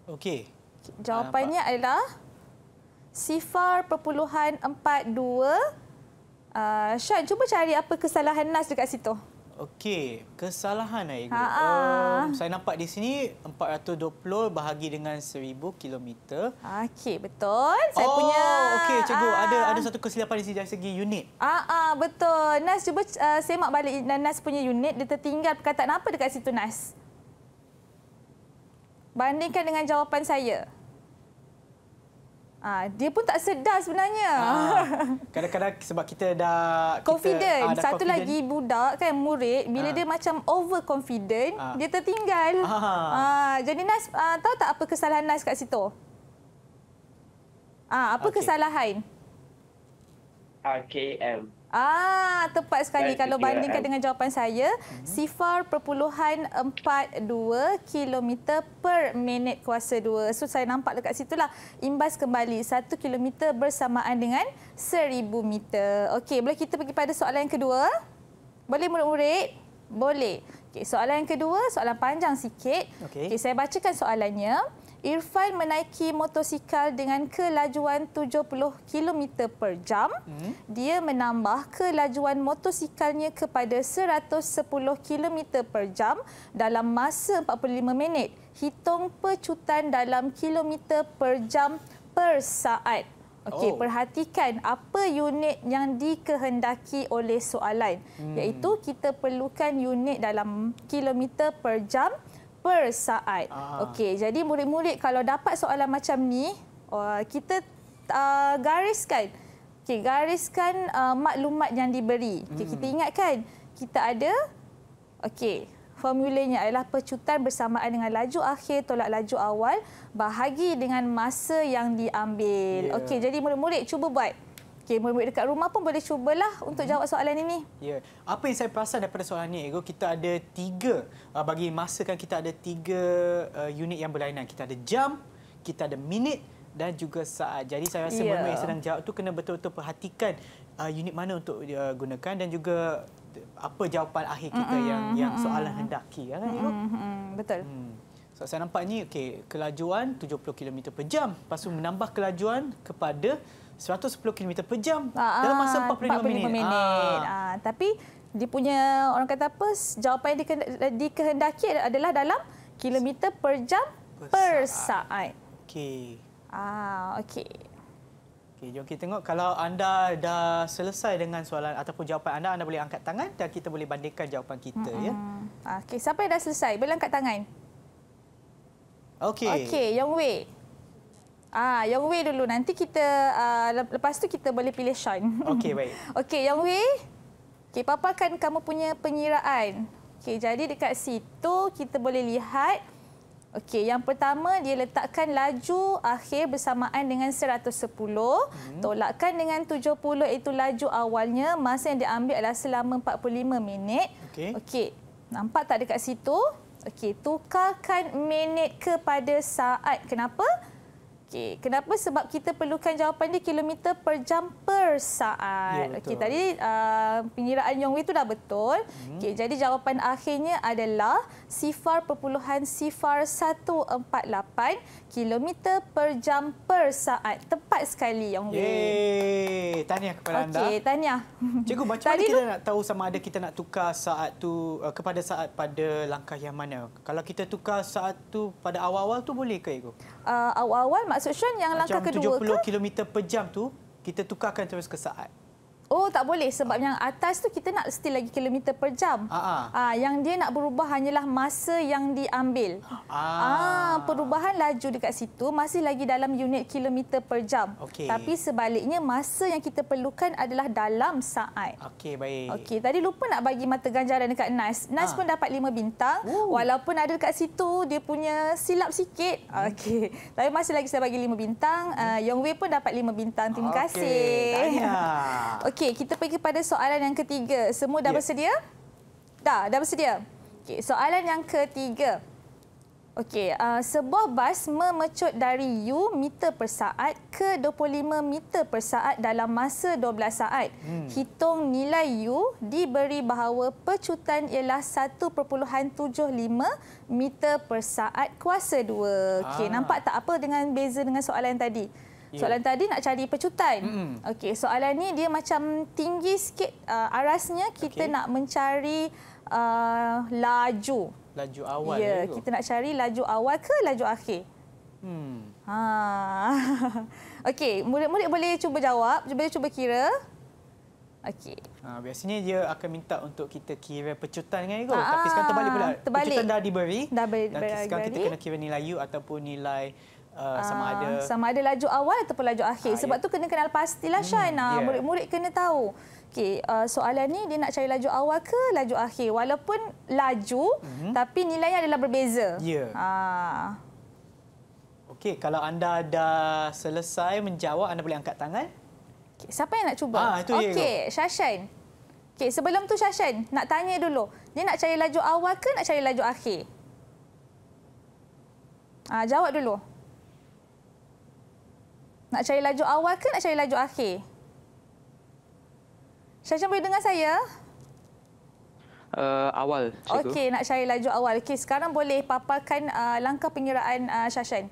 Okey. Jawapannya adalah 0.42. Sean, cuba cari apa kesalahan Nas dekat situ. Okey, kesalahan saya nampak di sini 420 bahagi dengan 1000 kilometer. Okey, betul. Saya punya. Okey, cikgu, ada satu kesilapan di sini dari segi unit. Betul. Nas, cuba semak balik Nas punya unit. Dia tertinggal perkataan apa dekat situ, Nas? Bandingkan dengan jawapan saya. Dia pun tak sedar sebenarnya. Kadang-kadang sebab kita dah confident. Satu lagi budak kan, murid, bila dia macam overconfident, dia tertinggal. Jadi Nas, tahu tak apa kesalahan Nas kat situ? Apa kesalahan? RKM. Tepat sekali. Kalau bandingkan dengan jawapan saya, 0.42 km per minit kuasa 2. So saya nampak dekat situlah imbas kembali 1 km bersamaan dengan 1000 meter. Okey, boleh kita pergi pada soalan yang kedua? Boleh murid-murid? Boleh. Okey, soalan yang kedua, soalan panjang sikit. Okey, saya bacakan soalannya. Irfan menaiki motosikal dengan kelajuan 70 km per jam. Dia menambah kelajuan motosikalnya kepada 110 km per jam dalam masa 45 minit. Hitung pecutan dalam kilometer per jam per saat. Okey, perhatikan apa unit yang dikehendaki oleh soalan. Iaitu kita perlukan unit dalam kilometer per jam per saat. Okey, jadi murid-murid kalau dapat soalan macam ni, kita gariskan. Okey, gariskan maklumat yang diberi. Okey, kita ingatkan, kita ada formulanya adalah pecutan bersamaan dengan laju akhir tolak laju awal bahagi dengan masa yang diambil. Okey, jadi murid-murid cuba buat. Okey, murid-murid dekat rumah pun boleh cubalah untuk jawab soalan ini. Apa yang saya perasan daripada soalan ni, kita ada 3, bagi masa kan kita ada 3 unit yang berlainan. Kita ada jam, kita ada minit dan juga saat. Jadi saya rasa mereka yang sedang jawab tu kena betul-betul perhatikan unit mana untuk gunakan dan juga apa jawapan akhir kita yang soalan hendaki. Kan, betul. So, saya nampak ni kelajuan 70 km per jam. Lepas tu menambah kelajuan kepada 110 km per jam dalam masa 45 minit. Tapi dia punya, orang kata apa, jawapan yang dikehendaki adalah dalam kilometer per jam per saat. Okey. Okey. Okey, jom kita tengok. Kalau anda dah selesai dengan soalan ataupun jawapan anda boleh angkat tangan dan kita boleh bandingkan jawapan kita. Ya. Okey, siapa yang dah selesai? Boleh angkat tangan. Okey. Okey, Yong Wei. Yong Wei dulu. Nanti kita, lepas tu kita boleh pilih Sean. Okey, baik. Okey, Yong Wei. Okey, paparkan kamu punya pengiraan. Okey, jadi dekat situ kita boleh lihat. Okey, yang pertama dia letakkan laju akhir bersamaan dengan 110. Tolakkan dengan 70 iaitu laju awalnya. Masa yang diambil adalah selama 45 minit. Okey, nampak tak dekat situ? Okey, tukarkan minit kepada saat. Kenapa? Okey, kenapa? Sebab kita perlukan jawapan dia kilometer per jam per saat. Okey, tadi pengiraan Yong Wei itu dah betul. Okey, jadi jawapan akhirnya adalah 0.018 kilometer per jam per saat. Tepat sekali, Yong Wei. Yeay, tahniah kepada anda. Okey, tahniah. Cikgu, macam mana kita nak tahu sama ada kita nak tukar saat tu kepada saat pada langkah yang mana? Kalau kita tukar saat tu pada awal-awal tu boleh ke, Cikgu? Awal-awal maksud Sean yang langkah kedua ke? Macam 70 km per jam tu, kita tukarkan terus ke saat. Oh, tak boleh sebab yang atas tu kita nak still lagi kilometer per jam. Yang dia nak berubah hanyalah masa yang diambil. Perubahan laju dekat situ masih lagi dalam unit kilometer per jam. Tapi sebaliknya masa yang kita perlukan adalah dalam saat. Okey, baik. Okey, tadi lupa nak bagi mata ganjaran dekat Nas. Nas pun dapat 5 bintang. Walaupun ada dekat situ dia punya silap sikit. Okey. Tapi masih lagi saya bagi 5 bintang. Yong Wei pun dapat 5 bintang. Terima kasih. Okey, kita pergi kepada soalan yang ketiga. Semua dah bersedia? Dah bersedia. Okey, soalan yang ketiga. Okey, sebuah bas memecut dari U meter per saat ke 25 meter per saat dalam masa 12 saat. Hitung nilai U diberi bahawa pecutan ialah 1.75 meter per saat kuasa 2. Okey, nampak tak apa dengan beza dengan soalan tadi? Soalan tadi nak cari pecutan. Okey, soalan ni dia macam tinggi sikit arasnya. Kita nak mencari laju. Laju awal. Ya, kita nak cari laju awal ke laju akhir. Okey, murid-murid boleh cuba jawab, boleh cuba kira. Okey. Biasanya dia akan minta untuk kita kira pecutan kan, tapi sekarang terbalik pula. Pecutan dah diberi. Dan sekarang kita kena kira nilai U ataupun nilai sama ada laju awal ataupun laju akhir. Sebab tu kena kenal pastilah Syain. Murid-murid kena tahu. Okey, soalan ni dia nak cari laju awal ke laju akhir. Walaupun laju tapi nilainya adalah berbeza. Okey, kalau anda dah selesai menjawab, anda boleh angkat tangan. Okay, siapa yang nak cuba? Okey, Syashan. Okey, sebelum tu Syashan nak tanya dulu. Dia nak cari laju awal ke nak cari laju akhir? Jawab dulu. Nak cari laju awal ke nak cari laju akhir? Syashan boleh dengar saya? Awal, cikgu. Okey, nak cari laju awal. Okey, sekarang boleh paparkan langkah pengiraan Syashan.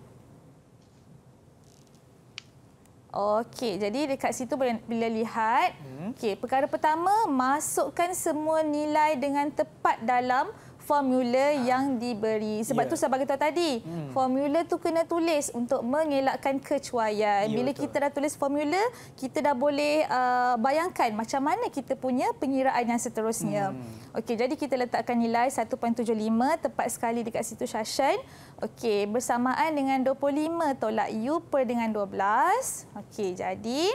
Okey, jadi dekat situ boleh lihat. Okey, perkara pertama, masukkan semua nilai dengan tepat dalam formula yang diberi. Sebab tu saya bagi tahu tadi, formula tu kena tulis untuk mengelakkan kecuaian. Bila kita dah tulis formula, kita dah boleh bayangkan macam mana kita punya pengiraan yang seterusnya. Okey, jadi kita letakkan nilai 1.75 tepat sekali dekat situ Syashan. Okey, bersamaan dengan 25 tolak U per dengan 12. Okey, jadi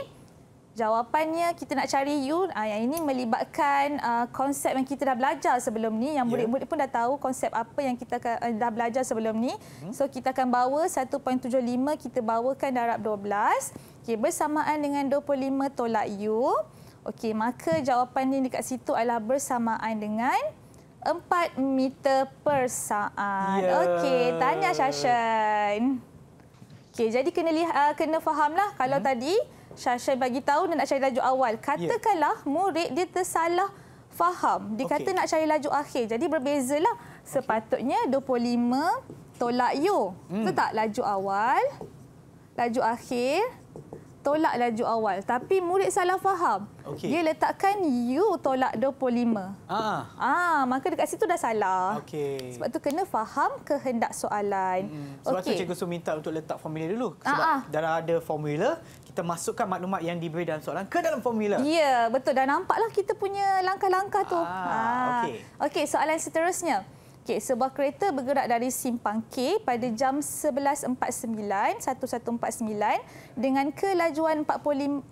jawapannya kita nak cari U. Yang ini melibatkan konsep yang kita dah belajar sebelum ni. Yang murid-murid pun dah tahu konsep apa yang kita dah belajar sebelum ni. So kita akan bawa 1.75 kita bawakan darab 12. Okey, bersamaan dengan 25 tolak U. Okey, maka jawapan ni dekat situ adalah bersamaan dengan 4 meter per saat. Okey, tanya Syashan. Okey, jadi kena fahamlah kalau tadi Syai bagi tahu dia nak cari laju awal. Katakanlah murid dia tersalah faham. Dia kata nak cari laju akhir. Jadi berbezalah. Sepatutnya 25 tolak U. Betul tak? Laju awal, laju akhir, tolak laju awal. Tapi murid salah faham. Dia letakkan U tolak 25. Maka dekat situ dah salah. Sebab tu kena faham kehendak soalan. Sebab tu Cikgu Su minta untuk letak formula dulu. Sebab dah ada formula, kita masukkan maklumat yang diberi dalam soalan ke dalam formula. Ya, betul. Dah nampaklah kita punya langkah-langkah tu. Okey, soalan seterusnya. Okey, sebuah kereta bergerak dari simpang K pada jam 11.49 dengan kelajuan 48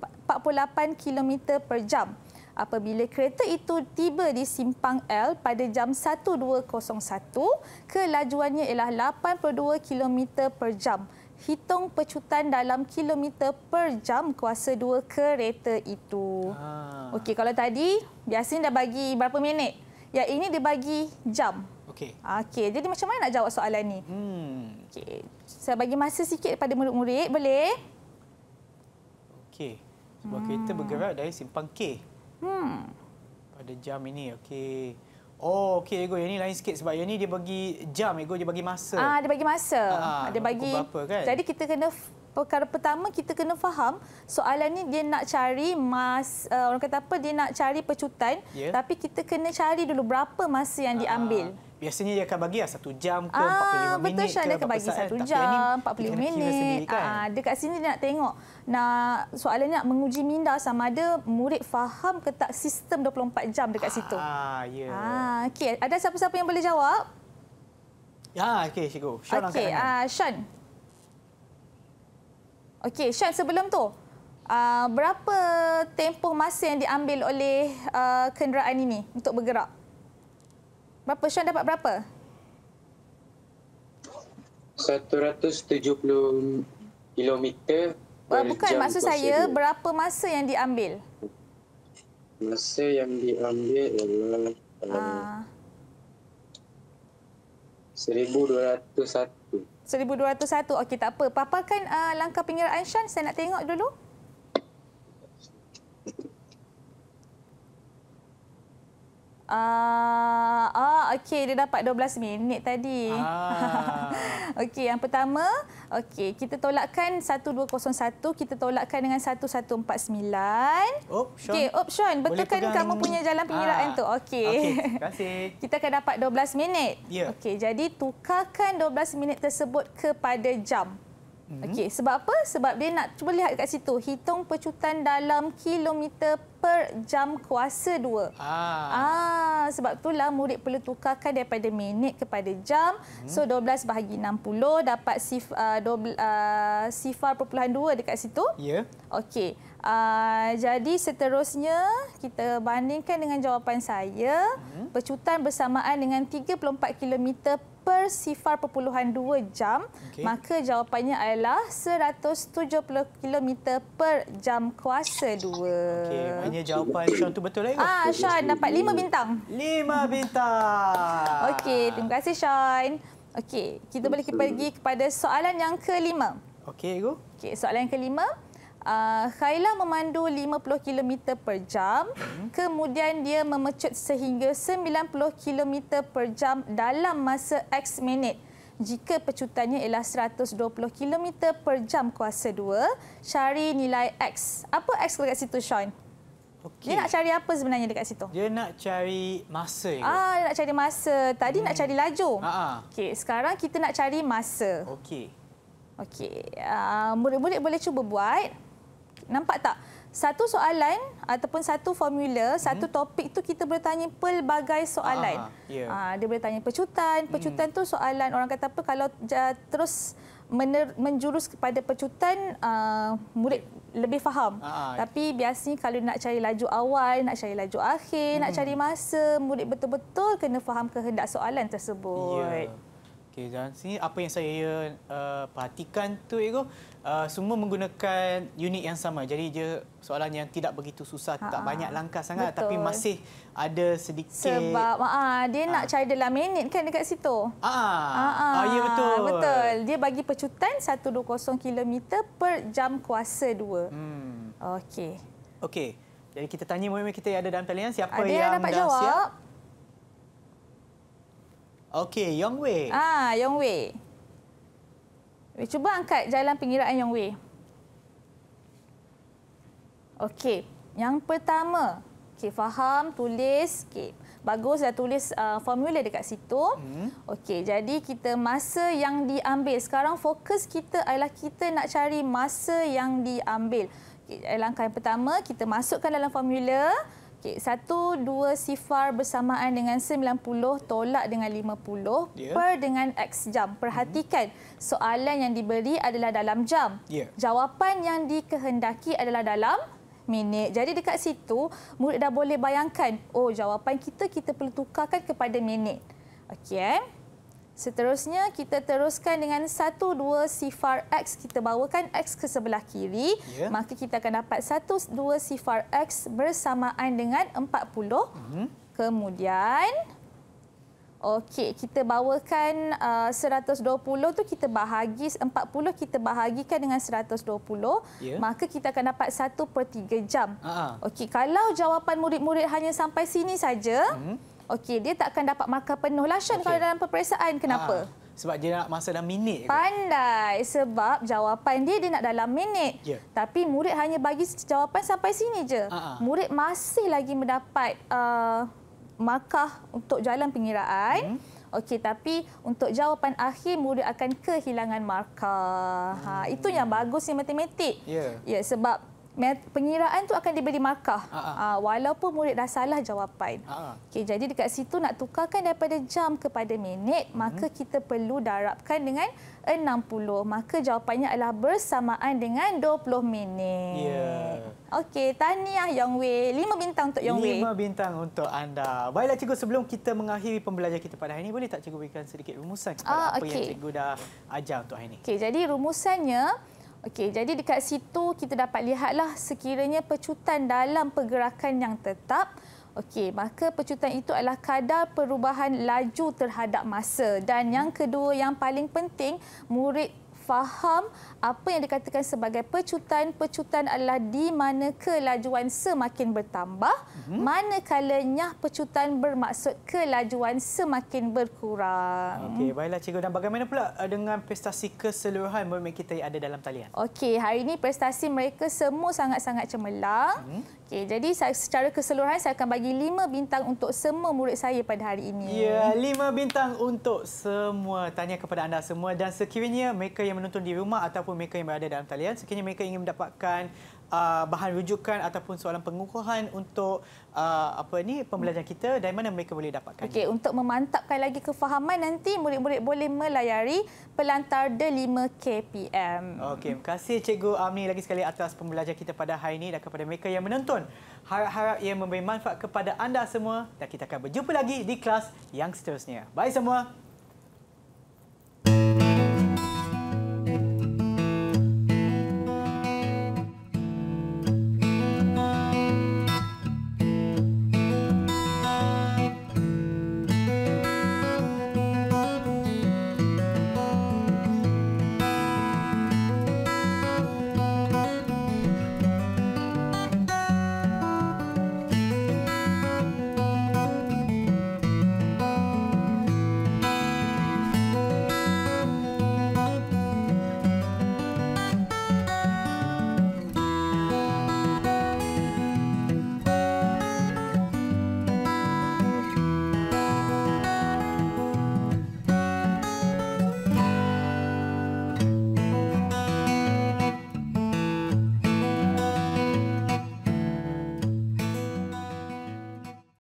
km per jam. Apabila kereta itu tiba di simpang L pada jam 12.01, kelajuannya ialah 82 km per jam. Hitung pecutan dalam kilometer per jam kuasa 2 kereta itu. Okey, kalau tadi biasanya dah bagi berapa minit? Yang ini dia bagi jam. Okey, jadi macam mana nak jawab soalan ni? Okey, saya bagi masa sikit kepada murid-murid, boleh? Okey. Sebuah kereta bergerak dari simpang K. Pada jam ini, okey. Oh, okey, Ego. Yang ini lain sikit sebab yang ini dia bagi jam, Ego dia bagi masa. Dia bagi masa. Dia bagi. Berapa, kan? Jadi kita kena perkara pertama kita kena faham soalan ni dia nak cari orang kata apa, dia nak cari pecutan, tapi kita kena cari dulu berapa masa yang diambil. Biasanya dia akan bagi 1 jam ke 45 minit betul, ke. Dia akan bagi 1 jam, 45 minit. Kan? Dekat sini dia nak tengok. Soalan ni nak menguji minda sama ada murid faham ke tak sistem 24 jam dekat situ. Okey, ada siapa-siapa yang boleh jawab? Okey, Cikgu. Sean angkat tangan. Sean. Okey, Sean, sebelum tu, berapa tempoh masa yang diambil oleh kenderaan ini untuk bergerak? Berapa? Sean dapat berapa? 170 km per Bukan, jam. maksud saya berapa masa yang diambil? Masa yang diambil adalah 1201. 1201. Okey, tak apa. Paparkan langkah pengiraan Sean. Saya nak tengok dulu. Okey, dia dapat 12 minit tadi. Okey, yang pertama, okey, kita tolakkan 1201, kita tolakkan dengan 1149. Okey, Sean, betulkan kamu punya jalan pengiraan tu. Okey. Terima kasih. Kita akan dapat 12 minit. Okey, jadi tukarkan 12 minit tersebut kepada jam. Okey, sebab apa? Sebab dia nak cuba lihat kat situ, hitung pecutan dalam kilometer per jam kuasa 2. Sebab itulah murid perlu tukarkan daripada minit kepada jam. So 12 bahagi 60 dapat 0.2 dekat situ. Okey. Jadi seterusnya kita bandingkan dengan jawapan saya. Pecutan bersamaan dengan 34 km per 0.2 jam, maka jawapannya adalah 170 km per jam kuasa 2. Okey, maknanya jawapan Sean tu betul lah. Sean dapat 5 bintang. 5 bintang. Okey, terima kasih Sean. Okey, kita boleh pergi kepada soalan yang kelima. Okey, Ego. Okey, soalan yang kelima. Khaila memandu 50 km per jam, kemudian dia memecut sehingga 90 km per jam dalam masa X minit. Jika pecutannya ialah 120 km per jam kuasa 2, cari nilai X. Apa X dekat situ, Sean? Dia nak cari apa sebenarnya dekat situ? Dia nak cari masa. Dia nak cari masa. Tadi nak cari laju. Okey, sekarang kita nak cari masa. Okey. Murid-murid boleh cuba buat. Nampak tak? Satu soalan ataupun satu formula, satu topik tu kita boleh tanya pelbagai soalan. Dia boleh tanya pecutan. Pecutan tu soalan orang kata apa, kalau terus menjurus kepada pecutan, murid lebih faham. Tapi biasanya kalau nak cari laju awal, nak cari laju akhir, nak cari masa, murid betul-betul kena faham kehendak soalan tersebut. Okey, dan sini apa yang saya perhatikan tu Ego, semua menggunakan unit yang sama. Jadi dia soalan yang tidak begitu susah, tak banyak langkah sangat. Betul. Tapi masih ada sedikit. Sebab dia nak cari dalam minit kan dekat situ. Ya betul. Betul. Dia bagi pecutan 120 km per jam kuasa 2. Okey. Okey. Jadi kita tanya murid kita yang ada dalam talian, siapa ada yang dapat dah jawab? siap? Okey, Yong Wei. Yong Wei. Cuba angkat jalan pengiraan Yong Wei. Okey, yang pertama. Okey, faham, tulis. Okey, bagus dah tulis formula dekat situ. Okey, jadi kita masa yang diambil. Sekarang fokus kita adalah kita nak cari masa yang diambil. Okey, langkah yang pertama, kita masukkan dalam formula. Okey, 1, 2 sifar bersamaan dengan 90 tolak dengan 50 per dengan X jam. Perhatikan, soalan yang diberi adalah dalam jam. Jawapan yang dikehendaki adalah dalam minit. Jadi dekat situ, murid dah boleh bayangkan, jawapan kita perlu tukarkan kepada minit. Okey. Seterusnya, kita teruskan dengan 1, 2 sifar X. Kita bawakan X ke sebelah kiri. Maka kita akan dapat 1, 2 sifar X bersamaan dengan 40. Kemudian, okey, kita bawakan 120 tu kita bahagi, 40 kita bahagikan dengan 120. Maka kita akan dapat 1/3 jam. Okey, kalau jawapan murid-murid hanya sampai sini saja, okey, dia tak akan dapat markah penuh lah Sean kalau dalam peperiksaan. Kenapa? Sebab dia nak masa dalam minit. Pandai. Sebab jawapan dia nak dalam minit. Tapi murid hanya bagi jawapan sampai sini je. Murid masih lagi mendapat markah untuk jalan pengiraan. Okey, tapi untuk jawapan akhir murid akan kehilangan markah. Itu yang bagusnya matematik. Sebab pengiraan tu akan diberi markah walaupun murid dah salah jawapan. Okey, jadi dekat situ nak tukarkan daripada jam kepada minit, maka kita perlu darabkan dengan 60. Maka jawapannya adalah bersamaan dengan 20 minit. Okey, tahniah Yong Wei. 5 bintang untuk Yong Wei. 5 bintang untuk anda. Baiklah cikgu, sebelum kita mengakhiri pembelajaran kita pada hari ini, boleh tak cikgu berikan sedikit rumusan kepada apa yang cikgu dah ajar untuk hari ini? Okey, jadi rumusannya, jadi dekat situ kita dapat lihatlah sekiranya pecutan dalam pergerakan yang tetap. Okey, maka pecutan itu adalah kadar perubahan laju terhadap masa. Dan yang kedua yang paling penting, murid faham apa yang dikatakan sebagai pecutan. Pecutan adalah di mana kelajuan semakin bertambah, manakalanya pecutan bermaksud kelajuan semakin berkurang. Okey, baiklah cikgu. Dan bagaimana pula dengan prestasi keseluruhan murid kita yang ada dalam talian? Okey, hari ini prestasi mereka semua sangat-sangat cemerlang. Okey, jadi secara keseluruhan saya akan bagi 5 bintang untuk semua murid saya pada hari ini. 5 bintang untuk semua. Tanya kepada anda semua, dan sekiranya mereka yang menonton di rumah ataupun mereka yang berada dalam talian, sekiranya mereka ingin mendapatkan bahan rujukan ataupun soalan pengukuhan untuk pembelajaran kita, dari mana mereka boleh dapatkan? Okey, untuk memantapkan lagi kefahaman, nanti murid-murid boleh melayari pelantar The5 KPM. Okey, terima kasih Cikgu Amni lagi sekali atas pembelajaran kita pada hari ini, dan kepada mereka yang menonton. Harap-harap ia memberi manfaat kepada anda semua, dan kita akan berjumpa lagi di kelas yang seterusnya. Bye semua.